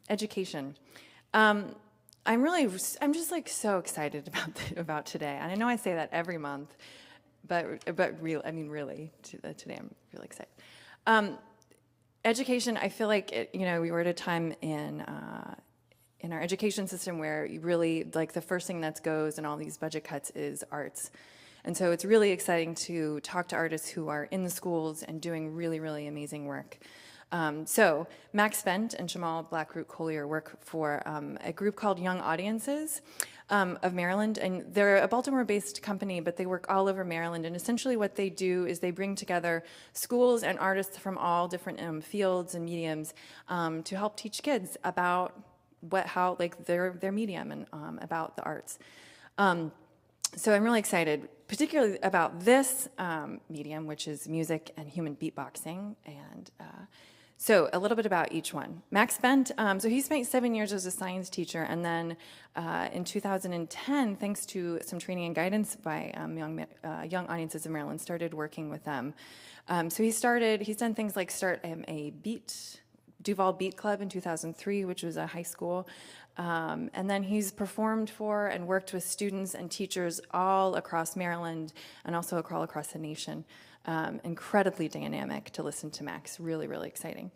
Education. I'm just like so excited about today. And I know I say that every month, but really, today I'm really excited. Education, I feel like we were at a time in our education system where you really, like, the first thing that goes in all these budget cuts is arts. And so it's really exciting to talk to artists who are in the schools and doing really, really amazing work. So Max Bent and Jamal Blackroot Collier work for a group called Young Audiences of Maryland, and they're a Baltimore-based company, but they work all over Maryland, and essentially what they do is they bring together schools and artists from all different fields and mediums to help teach kids about their medium and about the arts. So I'm really excited, particularly about this medium, which is music and human beatboxing, and so a little bit about each one. Max Bent, so he spent 7 years as a science teacher, and then in 2010, thanks to some training and guidance by Young Audiences of Maryland, started working with them. So he's done things like start a Duval Beat Club in 2003, which was a high school. And then he's performed for and worked with students and teachers all across Maryland and also all across the nation. Incredibly dynamic to listen to Max, really, really exciting.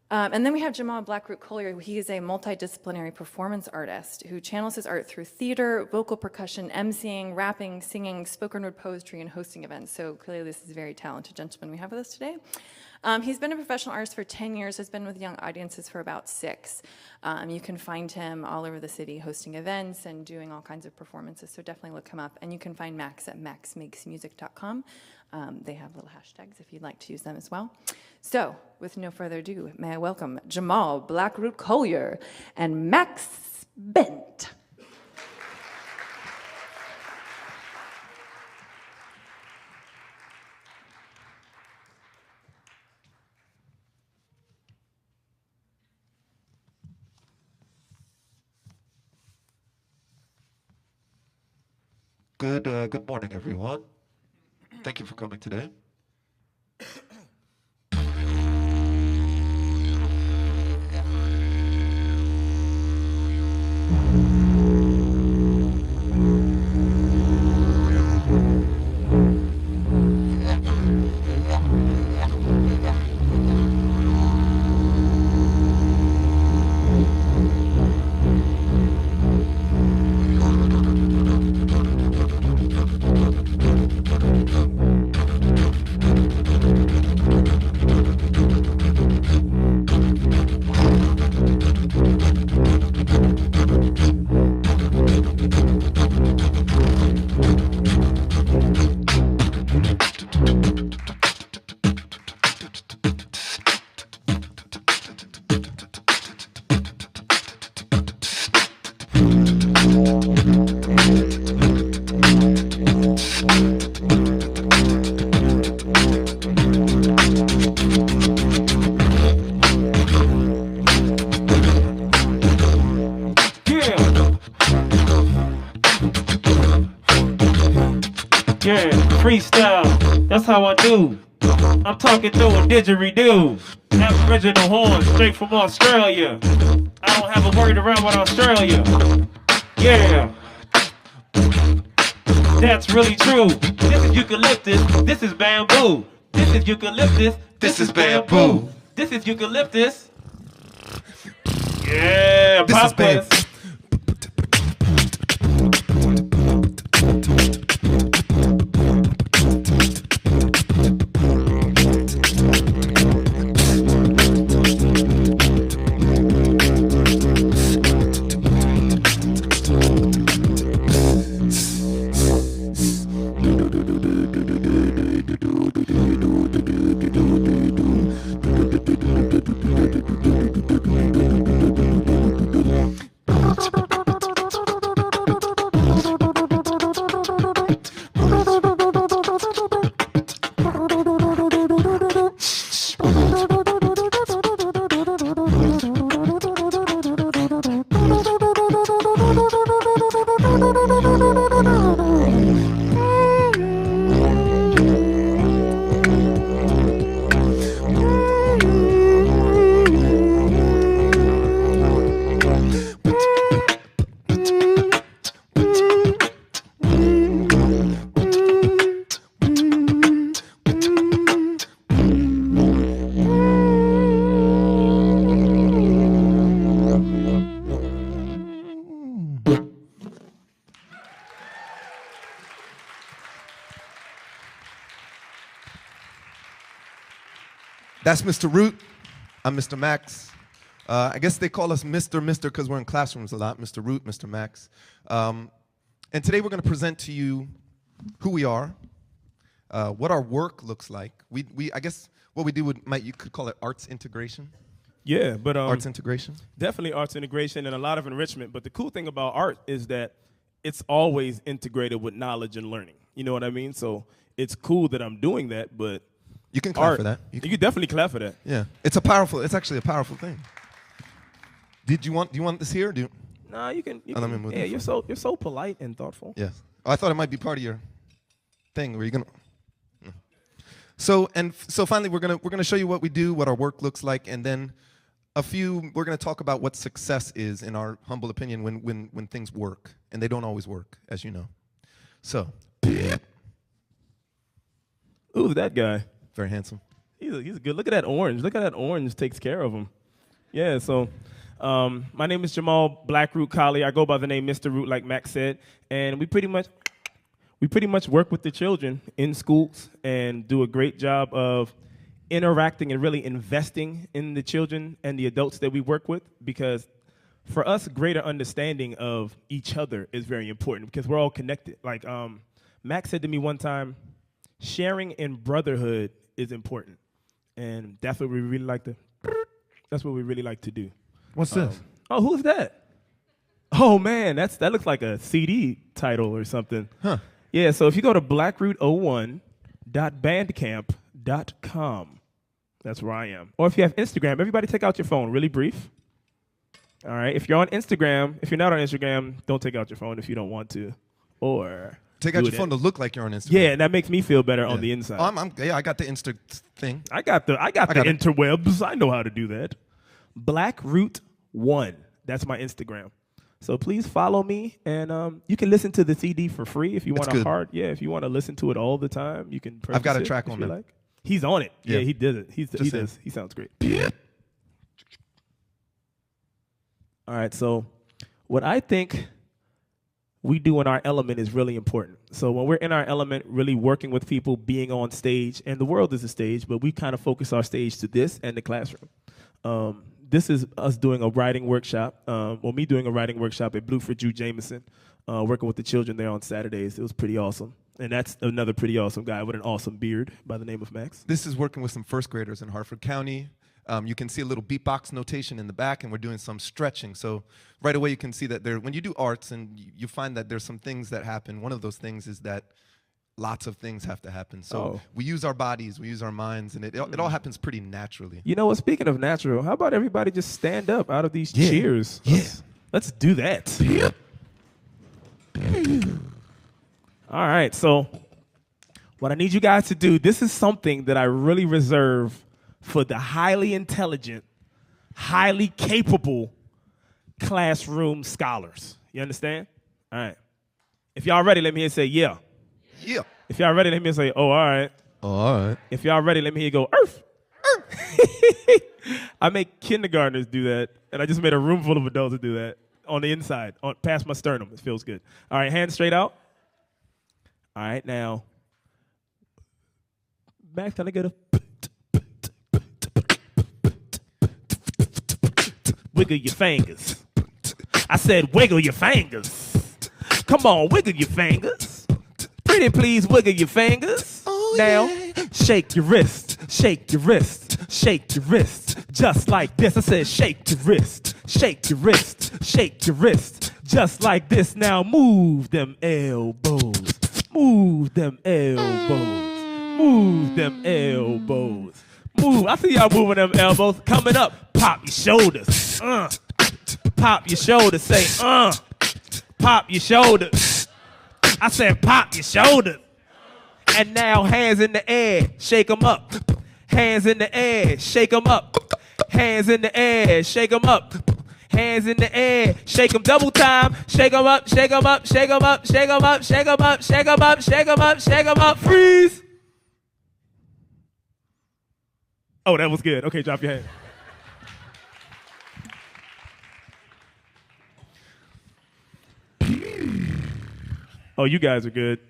And then we have Jamal Blackroot Collier. He is a multidisciplinary performance artist who channels his art through theater, vocal percussion, emceeing, rapping, singing, spoken word poetry, and hosting events. So clearly this is a very talented gentleman we have with us today. He's been a professional artist for 10 years, has been with Young Audiences for about 6. You can find him all over the city hosting events and doing all kinds of performances, so definitely look him up. And you can find Max at maxmakesmusic.com. They have little hashtags if you'd like to use them as well. So, with no further ado, may I welcome Jamal Blackroot Collier and Max Bent. Good morning, everyone. Thank you for coming today. Yeah, freestyle, that's how I do. I'm talking through a didgeridoo. Aboriginal horns straight from Australia. I don't have a word around with Australia. Yeah, that's really true. This is eucalyptus, this is bamboo. This is eucalyptus, this is bamboo. This is eucalyptus. Yeah, This is bamboo. That's Mr. Root. I'm Mr. Max. I guess they call us Mr. because we're in classrooms a lot. Mr. Root, Mr. Max. And today we're going to present to you who we are, what our work looks like. I guess what we do you could call it arts integration. Yeah, but arts integration. Definitely arts integration and a lot of enrichment. But the cool thing about art is that it's always integrated with knowledge and learning. You know what I mean? So it's cool that I'm doing that, but you can clap for that. You can definitely clap for that. Yeah, it's actually a powerful thing. Do you want this here? Nah, you can. Yeah, you're so polite and thoughtful. Yes. Oh, I thought it might be part of your thing. Where you're gonna. So finally, we're gonna show you what we do, what our work looks like, and then we're gonna talk about what success is in our humble opinion when things work, and they don't always work, as you know. So. Ooh, that guy. Very handsome. He's good. Look at that orange. Look at that orange takes care of him. Yeah, so my name is Jamal Blackroot Collie. I go by the name Mr. Root, like Max said. And we pretty much work with the children in schools and do a great job of interacting and really investing in the children and the adults that we work with, because for us, greater understanding of each other is very important because we're all connected. Like Max said to me one time, sharing in brotherhood is important. And that's what we really like to do. What's this? Oh, who's that? Oh man, that looks like a CD title or something. Huh. Yeah, so if you go to blackroot01.bandcamp.com, that's where I am. Or if you have Instagram, everybody take out your phone, really brief. All right, if you're on Instagram, if you're not on Instagram, don't take out your phone if you don't want to. Or take out your phone to look like you're on Instagram. Yeah, and that makes me feel better on the inside. I got the Insta thing. I got the interwebs. I know how to do that. Blackroot1. That's my Instagram. So please follow me, and you can listen to the CD for free if you want if you want to listen to it all the time, you can purchase I've got a it track on that. like. He's on it. Yeah, he did it. He sounds great. Yeah. All right, so what I think we do in our element is really important. So when we're in our element, really working with people, being on stage, and the world is a stage, but we kind of focus our stage to this and the classroom. This is us doing a writing workshop, me doing a writing workshop at Blue for Drew Jameson, working with the children there on Saturdays. It was pretty awesome. And that's another pretty awesome guy with an awesome beard by the name of Max. This is working with some first graders in Harford County. You can see a little beatbox notation in the back, and we're doing some stretching. So right away you can see that when you do arts and you find that there's some things that happen, one of those things is that lots of things have to happen. So we use our bodies, we use our minds, and it all happens pretty naturally. You know what, speaking of natural, how about everybody just stand up out of these chairs? Let's do that. Yeah. All right, so what I need you guys to do, this is something that I really reserve for the highly intelligent, highly capable classroom scholars. You understand? All right. If y'all ready, let me hear you say, yeah. Yeah. If y'all ready, let me say, oh, all right. Oh, all right. If y'all ready, let me hear you go, earth. I make kindergartners do that, and I just made a room full of adults to do that on the inside, past my sternum. It feels good. All right, hands straight out. All right, now, Max, can I get a wiggle your fingers? I said wiggle your fingers. Come on, wiggle your fingers. Pretty please wiggle your fingers. Oh, now, yeah. shake your wrist, shake your wrist, shake your wrist. Just like this. I said shake your wrist, shake your wrist, shake your wrist. Just like this. Now move them elbows. Move them elbows. Move them elbows. Move. I see y'all moving them elbows. Coming up. Pop your shoulders. Pop your shoulders. Say, pop your shoulders. I said pop your shoulders. And now hands in the air. Shake them up. Hands in the air. Shake them up. Hands in the air. Shake them up. Hands in the air, shake them double time. Shake them up, shake them up, shake them up, shake them up, shake them up, shake them up, shake them up, shake them up. Freeze. Oh, that was good. Okay, drop your hand. Oh, you guys are good.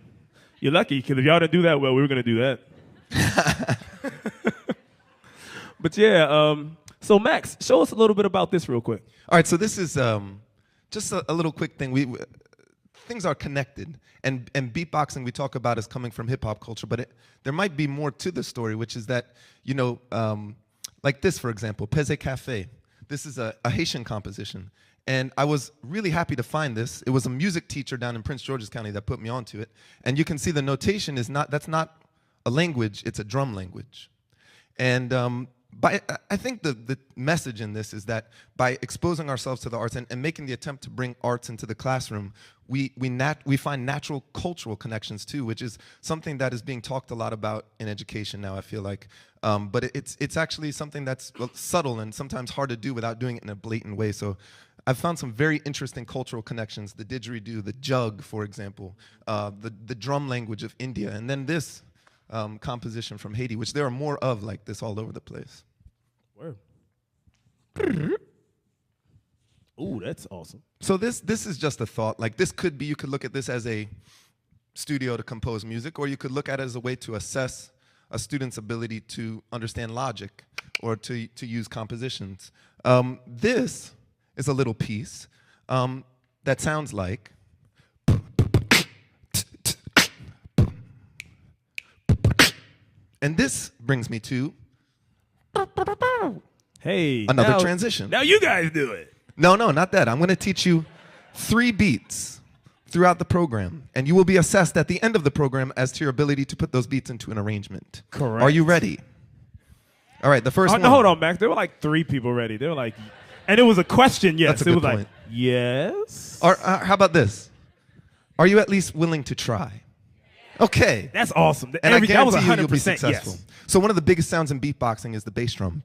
You're lucky, because if y'all didn't do that well, we were going to do that. But yeah, so Max, show us a little bit about this real quick. All right, so this is just a little quick thing. Things are connected, and beatboxing we talk about is coming from hip hop culture, but there might be more to the story, which is that, you know, like this, for example, Peze Cafe. This is a Haitian composition, and I was really happy to find this. It was a music teacher down in Prince George's County that put me onto it, and you can see the notation is that's not a language, it's a drum language. And I think the message in this is that by exposing ourselves to the arts and making the attempt to bring arts into the classroom, we find natural cultural connections too, which is something that is being talked a lot about in education now, I feel like. But it's actually something that's subtle and sometimes hard to do without doing it in a blatant way. So I've found some very interesting cultural connections, the didgeridoo, the jug, for example, the drum language of India, and then this composition from Haiti, which there are more of like this all over the place. Word. Ooh, that's awesome. So this is just a thought. Like this could be, you could look at this as a studio to compose music, or you could look at it as a way to assess a student's ability to understand logic or to use compositions. This is a little piece that sounds like and this brings me to another transition. Now you guys do it. No, not that. I'm going to teach you 3 beats throughout the program, and you will be assessed at the end of the program as to your ability to put those beats into an arrangement. Correct. Are you ready? All right, the first one. No, hold on, Max. There were like 3 people ready. They were like, and it was a question, yes. That's a good point. like, yes. Or how about this? Are you at least willing to try? Okay. That's awesome. And I that was guarantee you, you'll be 100% successful. yes. So one of the biggest sounds in beatboxing is the bass drum.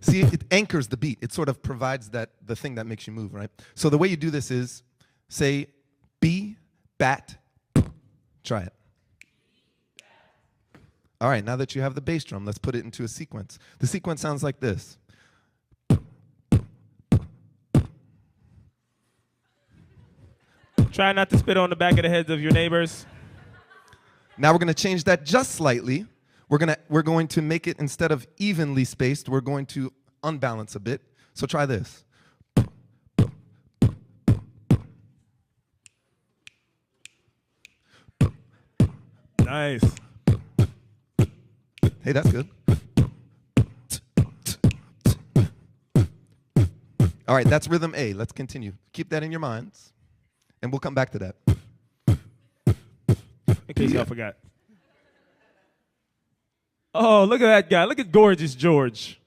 See, it anchors the beat. It sort of provides the thing that makes you move, right? So the way you do this is say B, bat, try it. All right, now that you have the bass drum, let's put it into a sequence. The sequence sounds like this. Try not to spit on the back of the heads of your neighbors. Now we're going to change that just slightly. We're going to make it, instead of evenly spaced, we're going to unbalance a bit. So try this. Nice. Hey, that's good. All right, that's rhythm A. Let's continue. Keep that in your minds, and we'll come back to that. In case y'all forgot. Oh, look at that guy. Look at Gorgeous George.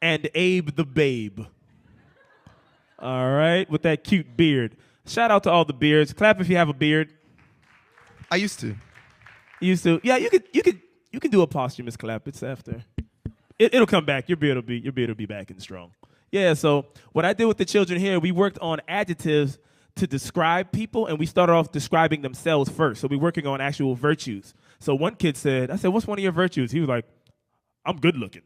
And Abe the Babe. All right, with that cute beard. Shout out to all the beards. Clap if you have a beard. I used to. You used to? Yeah, you can do a posthumous clap. It's after. It'll come back. Your beard will be back and strong. Yeah, so what I did with the children here, we worked on adjectives to describe people, and we started off describing themselves first. So we're working on actual virtues. So one kid said, I said, what's one of your virtues? He was like, I'm good looking.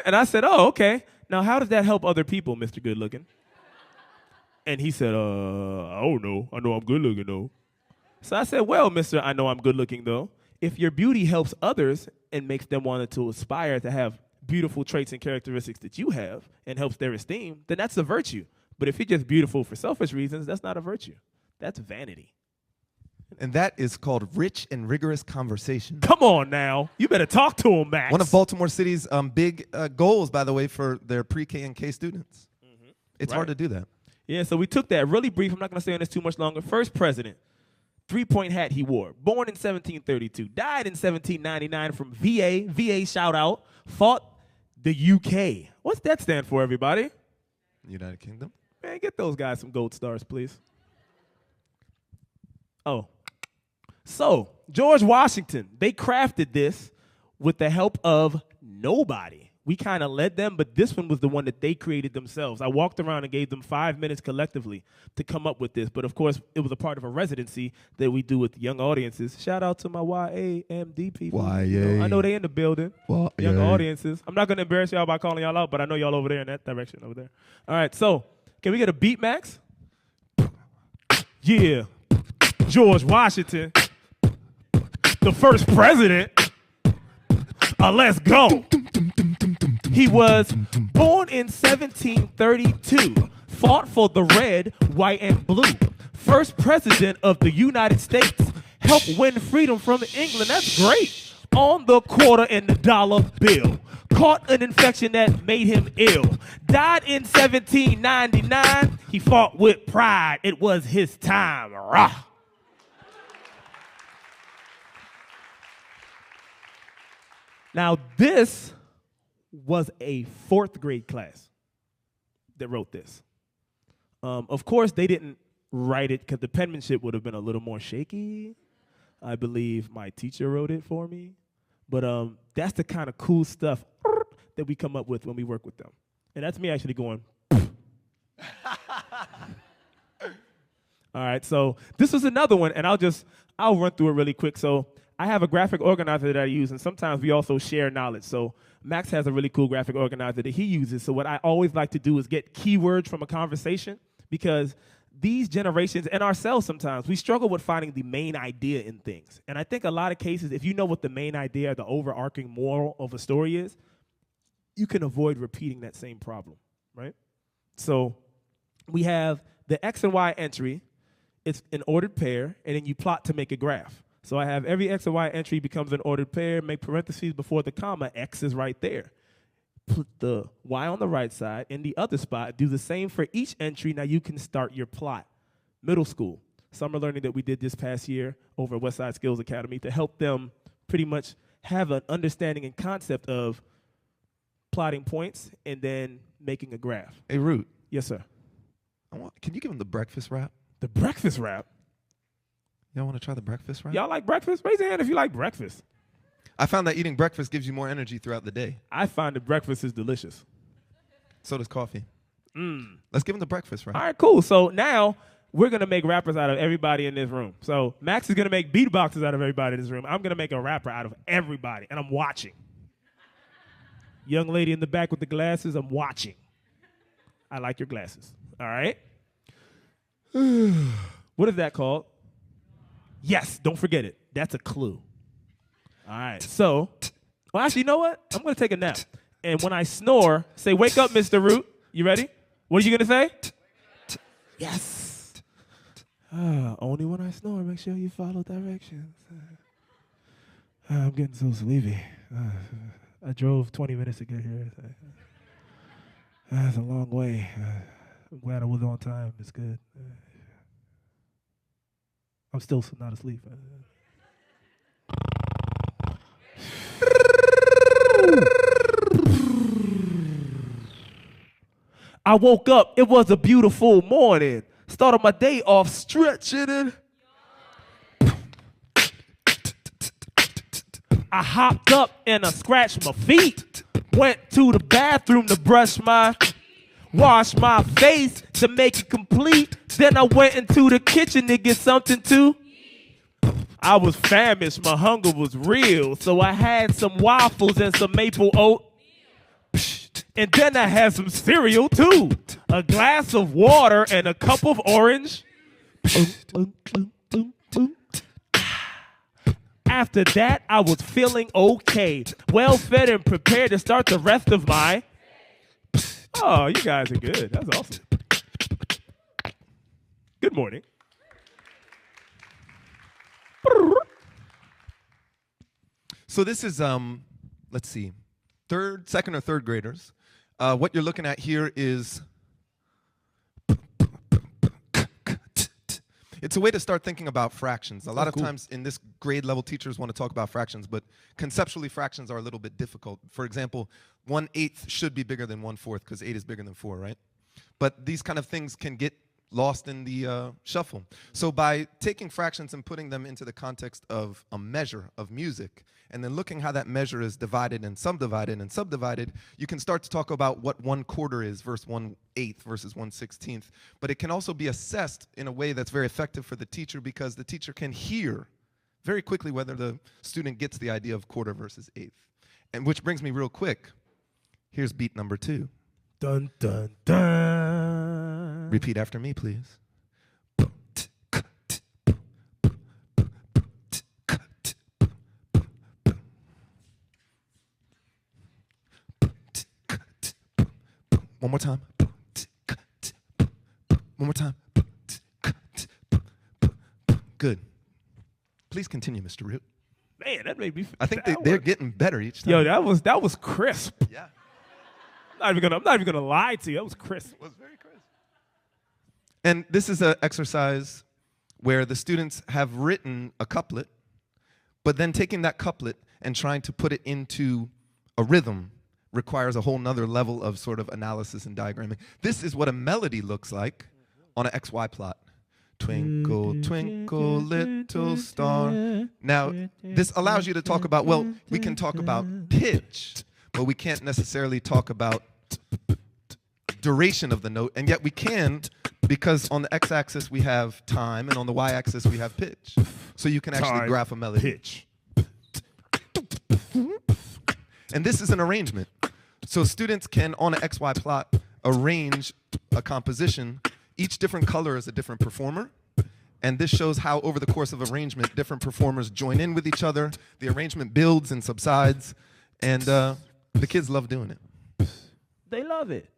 And I said, oh, okay. Now, how does that help other people, Mr. Good Looking? And he said, I don't know. I know I'm good looking, though. So I said, well, Mr. I know I'm good looking, though. If your beauty helps others and makes them want to aspire to have beautiful traits and characteristics that you have and helps their esteem, then that's a virtue. But if you're just beautiful for selfish reasons, that's not a virtue. That's vanity. And that is called rich and rigorous conversation. Come on now. You better talk to him, Max. One of Baltimore City's big goals, by the way, for their pre-K and K students. Mm-hmm. It's hard to do that. Yeah, so we took that really brief. I'm not going to stay on this too much longer. First president, 3-point hat he wore. Born in 1732. Died in 1799 from VA. VA shout out. Fought the UK. What's that stand for, everybody? United Kingdom. Man, get those guys some gold stars, please. Oh. So, George Washington, they crafted this with the help of nobody. We kind of led them, but this one was the one that they created themselves. I walked around and gave them 5 minutes collectively to come up with this. But, of course, it was a part of a residency that we do with young audiences. Shout out to my YAMD people. I know they in the building. Young audiences. I'm not going to embarrass y'all by calling y'all out, but I know y'all over there in that direction over there. All right, so can we get a beat, Max? Yeah, George Washington, the first president. Let's go. He was born in 1732, fought for the red, white, and blue. First president of the United States, helped win freedom from England. That's great. On the quarter and the dollar bill. Caught an infection that made him ill. Died in 1799. He fought with pride. It was his time. Rah. Now, this was a 4th grade class that wrote this. Of course, they didn't write it because the penmanship would have been a little more shaky. I believe my teacher wrote it for me. But that's the kind of cool stuff that we come up with when we work with them. And that's me actually going. All right, so this was another one, and I'll run through it really quick. So I have a graphic organizer that I use, and sometimes we also share knowledge. So Max has a really cool graphic organizer that he uses. So what I always like to do is get keywords from a conversation, because these generations and ourselves sometimes, we struggle with finding the main idea in things. And I think a lot of cases, if you know what the main idea or the overarching moral of a story is, you can avoid repeating that same problem, right? So we have the X and Y entry. It's an ordered pair, and then you plot to make a graph. So I have every X and Y entry becomes an ordered pair, make parentheses before the comma, X is right there. Put the Y on the right side, in the other spot, do the same for each entry. Now you can start your plot. Middle school, summer learning that we did this past year over at Westside Skills Academy to help them pretty much have an understanding and concept of plotting points and then making a graph. Hey, Root. Yes, sir. Can you give him the breakfast wrap? The breakfast wrap? Y'all want to try the breakfast wrap? Y'all like breakfast? Raise your hand if you like breakfast. I found that eating breakfast gives you more energy throughout the day. I find that breakfast is delicious. So does coffee. Let's give him the breakfast wrap. All right, cool. So now we're going to make rappers out of everybody in this room. So Max is going to make beatboxers out of everybody in this room. I'm going to make a rapper out of everybody, and I'm watching. Young lady in the back with the glasses, I'm watching. I like your glasses. All right? What is that called? Yes, don't forget it. That's a clue. All right, so, well, actually, you know what? I'm going to take a nap. And when I snore, say, wake up, Mr. Root. You ready? What are you going to say? Yes. Only when I snore, make sure you follow directions. I'm getting so sleepy. I drove 20 minutes to get here. That's a long way. I'm glad I was on time. It's good. I'm still not asleep. I woke up. It was a beautiful morning. Started my day off stretching it. I hopped up and I scratched my feet. Went to the bathroom to wash my face to make it complete. Then I went into the kitchen to get something to. I was famished, my hunger was real, so I had some waffles and some maple oat. And then I had some cereal too, a glass of water and a cup of orange. After that, I was feeling okay, well fed and prepared to start the rest of my. Oh, you guys are good. That's awesome. Good morning. So this is, let's see, second or third graders. What you're looking at here is, it's a way to start thinking about fractions. A lot of times in this grade level, teachers want to talk about fractions, but conceptually fractions are a little bit difficult. For example, 1/8 should be bigger than 1/4 because 8 is bigger than 4, right? But these kind of things can get lost in the shuffle. So by taking fractions and putting them into the context of a measure of music, and then looking how that measure is divided and subdivided, you can start to talk about what 1/4 is versus 1/8 versus 1/16. But it can also be assessed in a way that's very effective for the teacher, because the teacher can hear very quickly whether the student gets the idea of quarter versus eighth. And which brings me real quick. Here's beat number 2. Dun, dun, dun. Repeat after me, please. One more time. One more time. Good. Please continue, Mr. Root. Man, that made me. I think they're getting better each time. Yo, that was crisp. Yeah. I'm not even gonna lie to you. That was crisp. It was very crisp. And this is an exercise where the students have written a couplet, but then taking that couplet and trying to put it into a rhythm requires a whole nother level of sort of analysis and diagramming. This is what a melody looks like on an XY plot. Twinkle, twinkle, little star. Now, this allows you to talk about, well, we can talk about pitch, but we can't necessarily talk about duration of the note, and yet we can, because on the x-axis we have time, and on the y-axis we have pitch. So you can actually graph a melody. Pitch. And this is an arrangement. So students can, on an XY plot, arrange a composition. Each different color is a different performer. And this shows how, over the course of arrangement, different performers join in with each other. The arrangement builds and subsides. And the kids love doing it. They love it.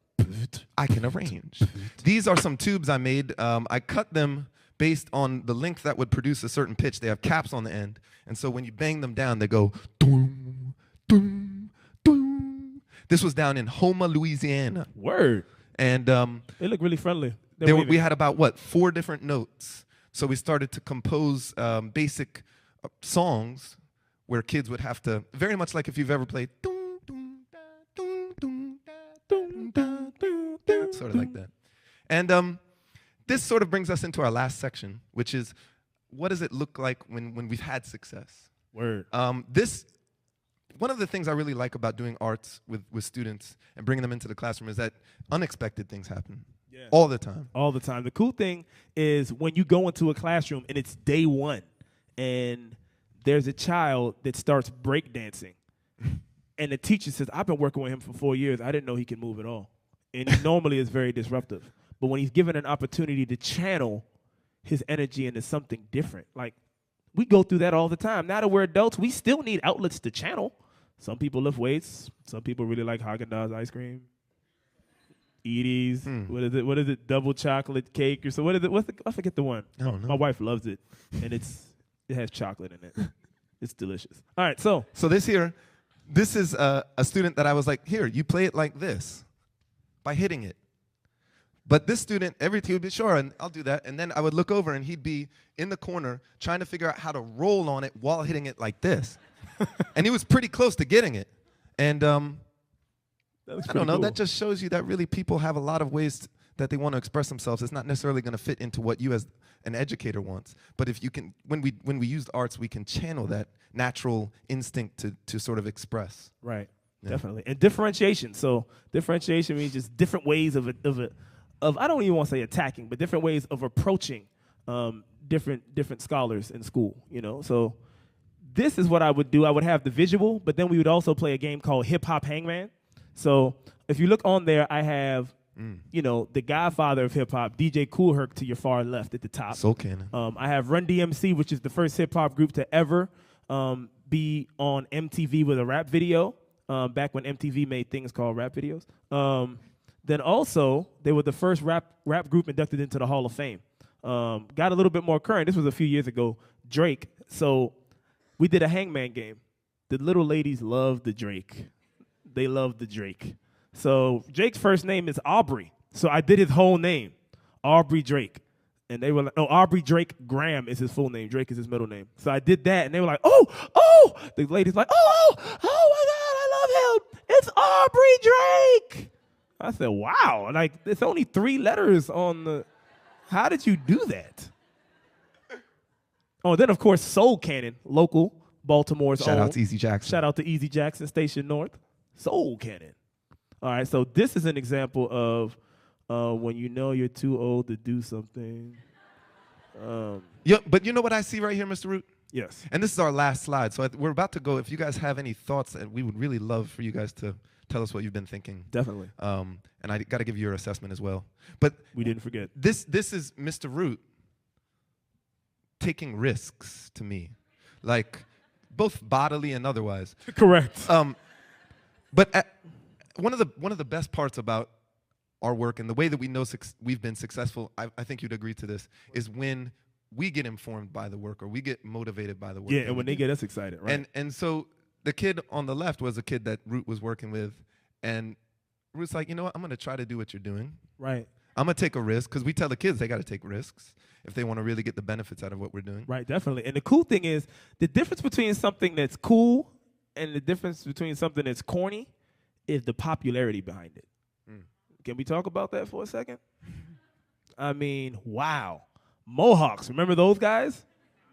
I can arrange. These are some tubes I made. I cut them based on the length that would produce a certain pitch. They have caps on the end. And so when you bang them down, they go doom, doom, doom. This was down in Houma, Louisiana. Word. And They look really friendly. we had about, 4 different notes. So we started to compose basic songs where kids would have to, very much like if you've ever played, doom, doom, da, doom, doom, da, doom, da, doom, doom, sort of like that. And this sort of brings us into our last section, which is, what does it look like when we've had success? Word. One of the things I really like about doing arts with students and bringing them into the classroom is that unexpected things happen. Yeah. All the time. All the time. The cool thing is when you go into a classroom and it's day one and there's a child that starts breakdancing and the teacher says, I've been working with him for 4 years. I didn't know he could move at all. And he normally is very disruptive. But when he's given an opportunity to channel his energy into something different, like we go through that all the time. Now that we're adults, we still need outlets to channel. Some people lift weights. Some people really like Haagen-Dazs ice cream. Edie's, what is it? Double chocolate cake or so. What is it? I forget the one. I don't know. My wife loves it, and it has chocolate in it. It's delicious. All right, so this is a student that I was like, here, you play it like this, by hitting it. But this student, he would be, sure, and I'll do that. And then I would look over, and he'd be in the corner trying to figure out how to roll on it while hitting it like this. And he was pretty close to getting it. And I don't know, cool. That just shows you that really people have a lot of ways that they want to express themselves. It's not necessarily going to fit into what you as an educator wants. But if you can, when we use the arts, we can channel that natural instinct to sort of express. Right, yeah. Definitely. And differentiation. So differentiation means just different ways of I don't even want to say attacking, but different ways of approaching different scholars in school, you know. So this is what I would do. I would have the visual, but then we would also play a game called Hip Hop Hangman. So if you look on there, I have, the godfather of hip hop, DJ Kool Herc, to your far left at the top. Soul Cannon. I have Run DMC, which is the first hip hop group to ever be on MTV with a rap video, back when MTV made things called rap videos. Then also, they were the first rap group inducted into the Hall of Fame. Got a little bit more current. This was a few years ago. Drake. So we did a hangman game. The little ladies loved the Drake. They loved the Drake. So Drake's first name is Aubrey. So I did his whole name, Aubrey Drake. And they were like, no, Aubrey Drake Graham is his full name. Drake is his middle name. So I did that, and they were like, oh. The ladies like, oh my God, I love him. It's Aubrey Drake. I said, wow. Like, it's only 3 letters on the, how did you do that? Oh, then, of course, Soul Cannon, local, Baltimore's Shout own. out to Easy Jackson. Shout out to Easy Jackson Station North. Soul Cannon. All right, so this is an example of when you know you're too old to do something. Yeah, but you know what I see right here, Mr. Root? Yes. And this is our last slide. So we're about to go. If you guys have any thoughts, and we would really love for you guys to tell us what you've been thinking. Definitely. And I got to give you your assessment as well. But we didn't forget. This is Mr. Root taking risks to me, like both bodily and otherwise. Correct. But one of the best parts about our work and the way that we know we've been successful, I think you'd agree to this, is when we get informed by the work or we get motivated by the work. Yeah, and when they get us excited, right? And so the kid on the left was a kid that Root was working with, and Root's like, you know what, I'm going to try to do what you're doing. Right. I'm going to take a risk, because we tell the kids they got to take risks if they want to really get the benefits out of what we're doing. Right, definitely. And the cool thing is, the difference between something that's cool and the difference between something that's corny is the popularity behind it. Can we talk about that for a second? I mean, wow. Mohawks, remember those guys?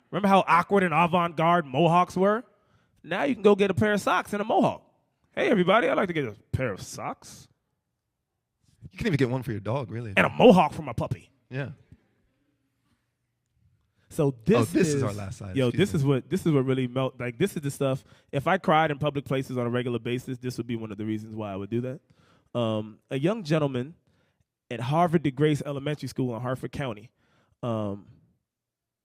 Remember how awkward and avant-garde Mohawks were? Now you can go get a pair of socks and a Mohawk. Hey, everybody, I'd like to get a pair of socks. You can even get one for your dog, really. And a Mohawk for my puppy. Yeah. So this is our last slide. Yo, this is what really like, this is the stuff. If I cried in public places on a regular basis, this would be one of the reasons why I would do that. A young gentleman at Harvard de Grace Elementary School in Harford County.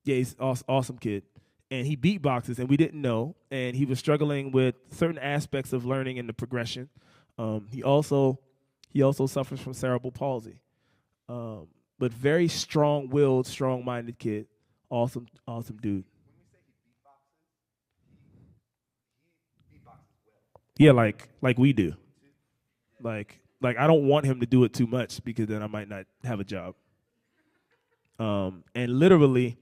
He's an awesome kid. And he beatboxes, and we didn't know. And he was struggling with certain aspects of learning and the progression. He also suffers from cerebral palsy. But very strong-willed, strong-minded kid. Awesome dude. When we say he beatboxes well. Yeah, like we do. Like I don't want him to do it too much, because then I might not have a job. And literally,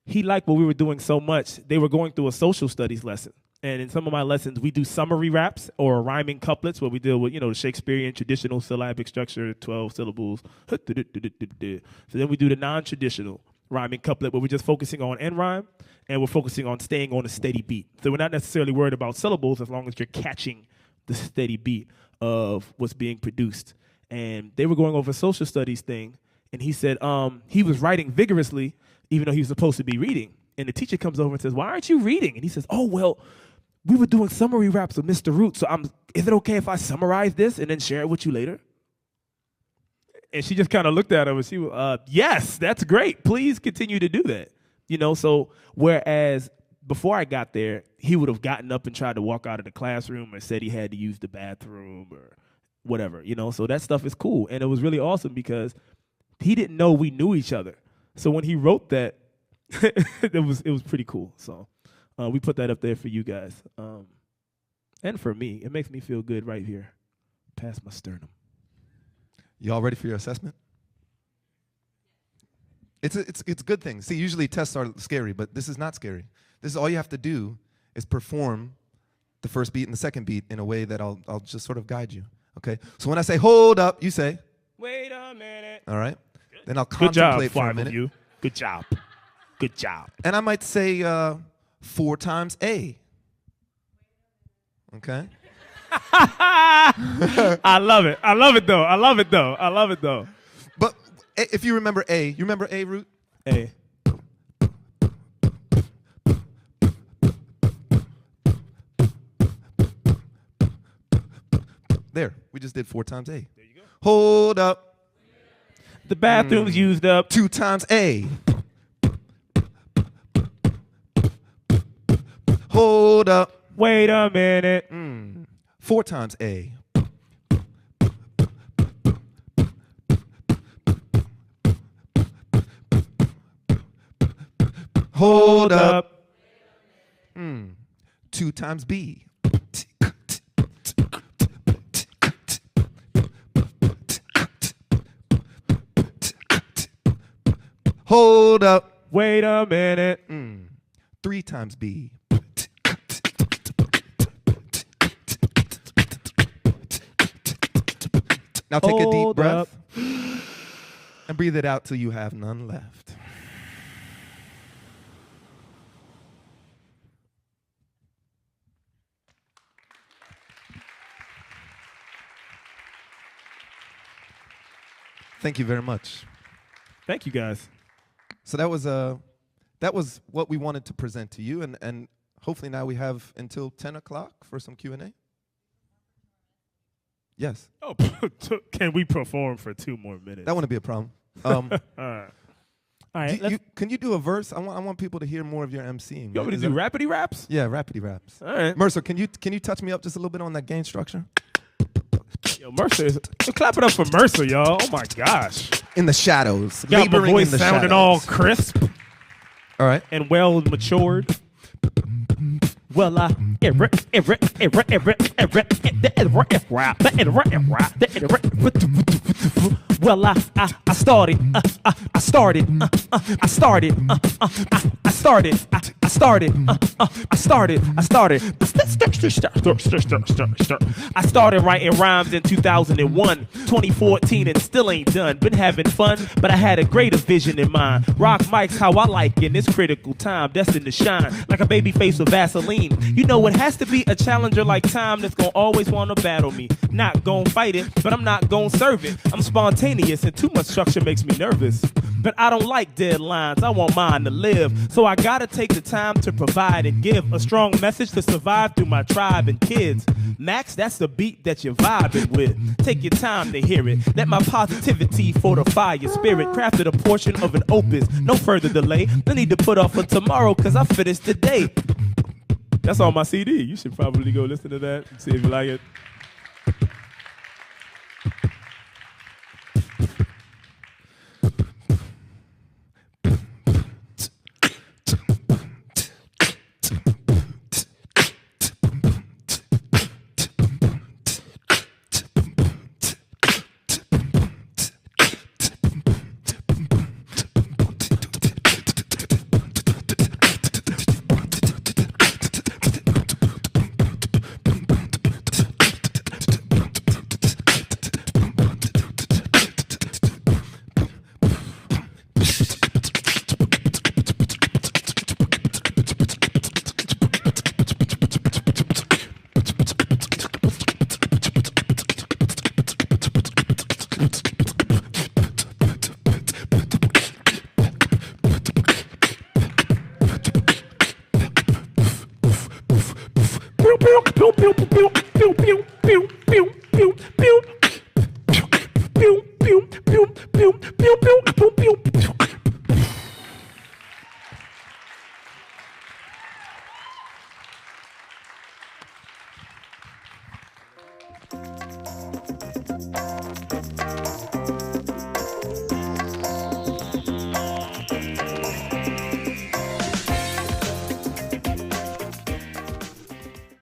he liked what we were doing so much, they were going through a social studies lesson. And in some of my lessons, we do summary raps or rhyming couplets where we deal with, the Shakespearean traditional syllabic structure, 12 syllables. So then we do the non-traditional rhyming couplet where we're just focusing on end rhyme, and we're focusing on staying on a steady beat. So we're not necessarily worried about syllables as long as you're catching the steady beat of what's being produced. And they were going over a social studies thing, and he said he was writing vigorously even though he was supposed to be reading. And the teacher comes over and says, "Why aren't you reading?" And he says, "Oh, well, we were doing summary raps with Mr. Root, so is it okay if I summarize this and then share it with you later?" And she just kind of looked at him and she was, yes, that's great. Please continue to do that. So whereas before I got there, he would have gotten up and tried to walk out of the classroom or said he had to use the bathroom or whatever, So that stuff is cool. And it was really awesome because he didn't know we knew each other. So when he wrote that, it was pretty cool. So we put that up there for you guys. And for me, it makes me feel good right here, past my sternum. Y'all ready for your assessment? It's a good thing. See, usually tests are scary, but this is not scary. This is all you have to do is perform the first beat and the second beat in a way that I'll just sort of guide you. Okay? So when I say hold up, you say, wait a minute. All right? Then I'll Good job, contemplate for a 5 minute. of you. Good job. Good job. And I might say 4 times A. Okay? I love it. I love it though. But if you remember A, you remember A, Root? A. There. We just did 4 times A. There you go. Hold up. The bathroom's used up. 2 times A. Hold up. Wait a minute. 4 times A. Hold up. 2 times B. Hold up. Wait a minute. 3 times B. Now take a deep Hold breath up. and breathe it out till you have none left. Thank you very much. Thank you, guys. So that was what we wanted to present to you, and hopefully now we have until 10 o'clock for some Q&A. Yes. Oh, can we perform for 2 more minutes? That wouldn't be a problem. All right. Can you do a verse? I want people to hear more of your emceeing. You want me to do rapidy raps? Yeah, rapidy raps. All right. Mercer, can you touch me up just a little bit on that gain structure? Yo, Mercer is. Clap it up for Mercer, y'all. Oh my gosh. In the shadows. Got my Laboring voice in the sounding shadows. all crisp All right. and well matured. Well, well, I started. I started writing rhymes in 2001, 2014, and still ain't done. Been having fun, but I had a greater vision in mind. Rock mics how I like in this critical time, destined to shine like a baby face with Vaseline. You know it has to be a challenger like time that's gonna always wanna battle me. Not gonna fight it, but I'm not gonna serve it. I'm spontaneous and too much structure makes me nervous. But I don't like deadlines, I want mine to live. So I gotta take the time to provide and give a strong message to survive through my tribe and kids. Max, that's the beat that you're vibing with. Take your time to hear it. Let my positivity fortify your spirit. Crafted a portion of an opus, no further delay. No need to put off for tomorrow, cause I finished today. That's on my CD. You should probably go listen to that and see if you like it.